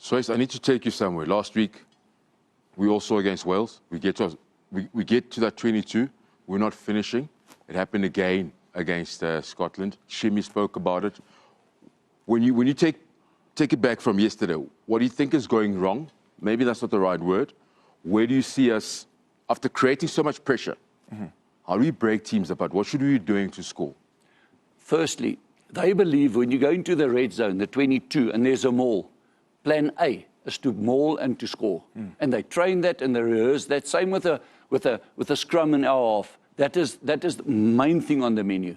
Swys, I need to take you somewhere. Last week, we all saw against Wales. We get to that 22. We're not finishing. It happened again against Scotland. Shimmy spoke about it. When you take it back from yesterday, what do you think is going wrong? Maybe that's not the right word. Where do you see us, after creating so much pressure, how do we break teams apart? What should we be doing to score? Firstly, they believe when you go into the red zone, the 22, and there's a maul, plan A is to maul and to score. And they train that and they rehearse that. Same with a scrum in our half. That is the main thing on the menu.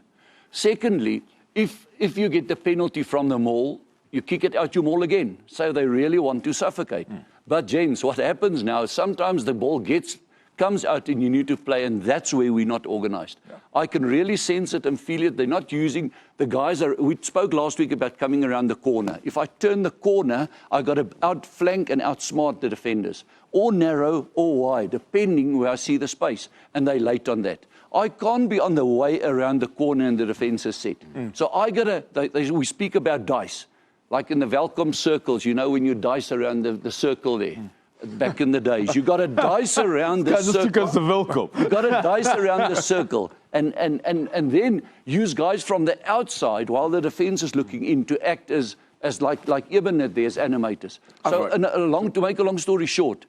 Secondly, if you get the penalty from the maul, you kick it out your maul again. So they really want to suffocate. But gents, what happens now is sometimes the ball comes out and you need to play, and that's where we're not organized. Yeah. I can really sense it and feel it. They're not using, the guys we spoke last week about coming around the corner. If I turn the corner, I got to outflank and outsmart the defenders, or narrow or wide, depending where I see the space, and they're late on that. I can't be on the way around the corner and the defense is set. So we speak about dice, like in the welcome circles, you know, when you dice around the circle there. Back in the days, you got to dice around the circle. You got to dice around the circle, and then use guys from the outside while the defense is looking in to act as like Eben there as animators. So, to make a long story short,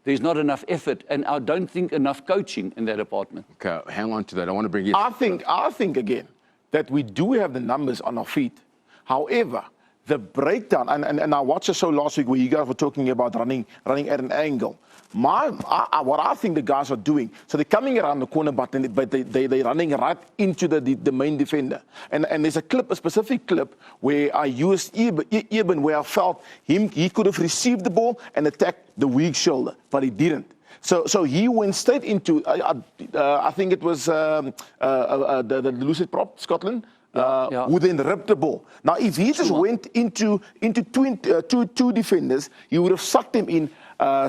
there's not enough effort, and I don't think enough coaching in that department. Okay, hang on to that. I want to bring you. I think again that we do have the numbers on our feet. However, the breakdown, and I watched a show last week where you guys were talking about running at an angle. What I think the guys are doing, so they're coming around the corner, but they're running right into the main defender. And there's a specific clip where I used Eben, where I felt he could have received the ball and attacked the weak shoulder, but he didn't. So he went straight into, I think it was the lucid prop, Scotland. Who then ripped the ball. Now, if he just went into two defenders, he would have sucked them in.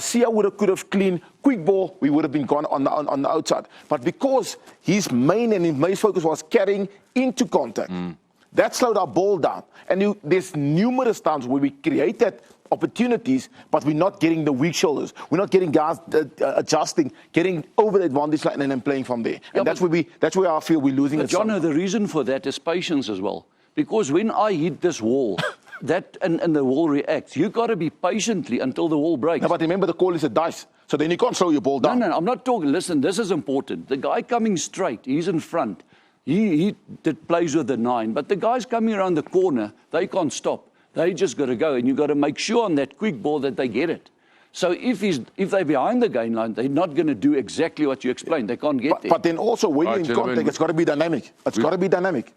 Sia could have cleaned, quick ball, we would have been gone on the outside. But because his main focus was carrying into contact, that slowed our ball down. And there's numerous times where we create that opportunities, but we're not getting the weak shoulders. We're not getting guys adjusting, getting over the advantage line and then playing from there. And that's where I feel we're losing. But Jono, the reason for that is patience as well. Because when I hit this wall, and the wall reacts, you got to be patiently until the wall breaks. No, but remember, the call is a dice, so then you can't slow your ball down. No, I'm not talking. Listen, this is important. The guy coming straight, he's in front. He plays with the 9, but the guys coming around the corner, they can't stop. They just got to go, and you got to make sure on that quick ball that they get it. So if they're behind the gain line, they're not going to do exactly what you explained. They can't get there. But then also when you're in contact, it's got to be dynamic. It's got to be dynamic.